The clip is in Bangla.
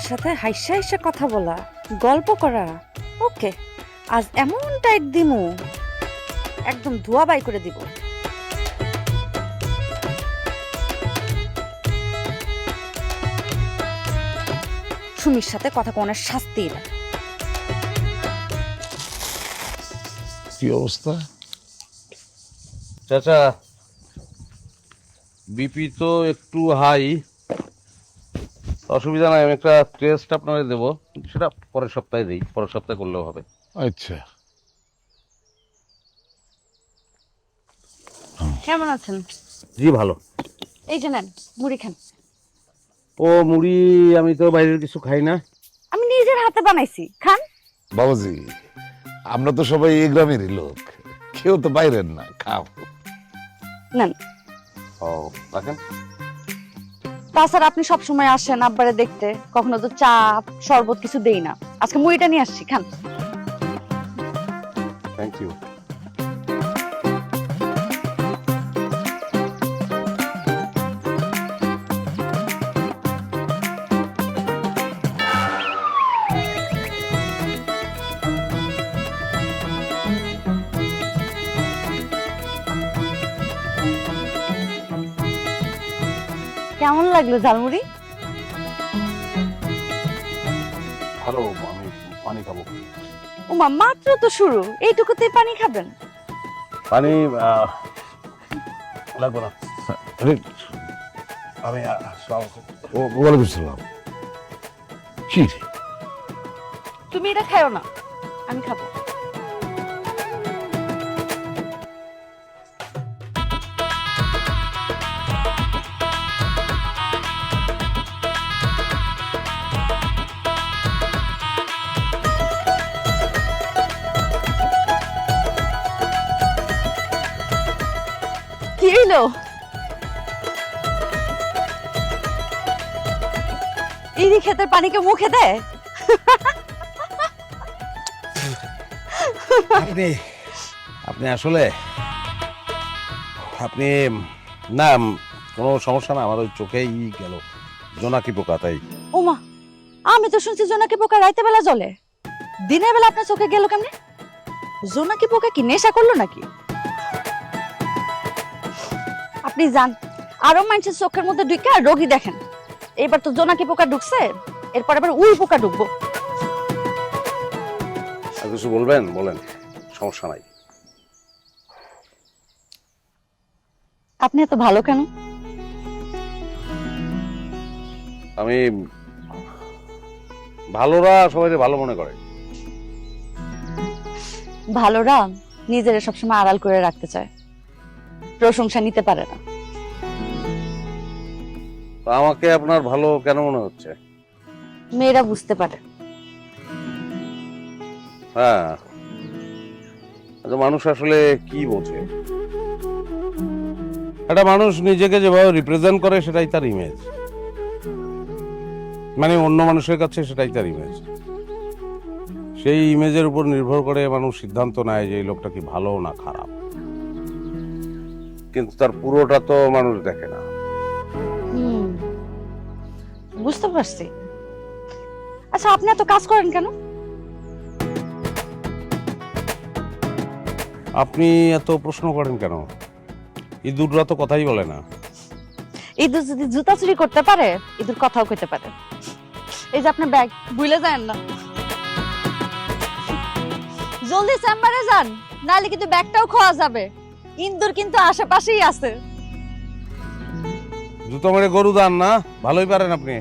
সাথে হাইসা হাইসা কথা বলা, গল্প করা। ওকে, আজ এমন টাইট দিমু, একদম ধোয়া বাই করে দিব। সুমির সাথে কথা কোনের শাস্তি না। কি অবস্থা? চাচা, বিপি তো একটু হাই, অসুবিধা নাই, আমি একটা টেস্ট আপনাদের দেবো, সেটা পরের সপ্তাহে দিই, পরের সপ্তাহে করলেও হবে। আচ্ছা, কেমন আছেন? জি ভালো। এই যে নেন, মুড়ি খান। ও মুড়ি, আমি তো বাইরের কিছু খাই না। আমি নিজের হাতে বানাইছি, খান। বাবাজি, আমরা তো সবাই এই গ্রামেরই লোক, কেউ তো বাইরের না, খাও। নেন। ও রাখেন। তাছাড়া আপনি সবসময় আসেন আব্বারে দেখতে, কখনো তো চা শরবত কিছু দেই না। আজকে মুড়িটা নিয়ে আসছি, খান। Thank you. কেমন লাগলো ঝালমুড়ি? ভালো, আমি পানি খাবো। ওমা, মাত্র তো শুরু, এইটুকুতেই পানি খাবেন? পানি লাগবে না, আরে, আমি ওয়ালাইকুম সালাম। কি রে? তুমি এটা খাও না, আমি খাবো। কি হইলো? ইরি ক্ষেতের পানিকে মুখে দেয়? আপনি আপনি আসলে আপনি না, কোনো সমস্যা না, আমার ওই চোখেই গেল জোনাকি পোকা, তাই। ওমা, আমি তো শুনছি জোনাকি পোকা রাইতে বেলা জ্বলে, দিনের বেলা আপনার চোখে গেল কেমনে? জোনাকি পোকা কি নেশা করলো নাকি? আপনি যান, আরো মানুষের চোখের মধ্যে ঢুকে রোগী দেখেন। এবার তো জোনাকি পোকা ঢুকছে, এরপর আবার উই পোকা ঢুকবো। আর কিছু বলবেন বলেন, সমস্যা নাই। আপনি এত ভালো কেন? আমি ভালোরা সবাই ভালো মনে করে। ভালোরা নিজেরা সবসময় আড়াল করে রাখতে চায়, প্রশংসা নিতে পারে না। তো আমাকে আপনার ভালো কেন মনে হচ্ছে? মেয়েরা বুঝতে পারে। হ্যাঁ, আচ্ছা, মানুষ আসলে কি বোঝে? একটা মানুষ নিজেকে যেভাবে রিপ্রেজেন্ট করে সেটাই তার ইমেজ, মানে অন্য মানুষের কাছে সেটাই তার ইমেজ। সেই ইমেজের উপর নির্ভর করে মানুষ সিদ্ধান্ত নেয় যে এই লোকটা কি ভালো না খারাপ, কিন্তু তার পুরোটা তো মানুষ দেখে না। বুঝতে পারছি। আচ্ছা, আপনি এত কাজ করেন কেন? আপনি এত প্রশ্ন করেন কেন? ইঁদুররা তো কথাই বলে না। ইঁদুর যদি জুতা চুরি করতে পারে, ইঁদুর কথাও কইতে পারে। এই যে আপনার ব্যাগ, ভুলে যান না। জলদি চেম্বারে যান, নাহলে কিন্তু ব্যাগটাও খোয়া যাবে। ইঁদুর কিন্তু আশেপাশেই আছে। জুতো মেরে গরু দান না, ভালোই পারেন আপনি।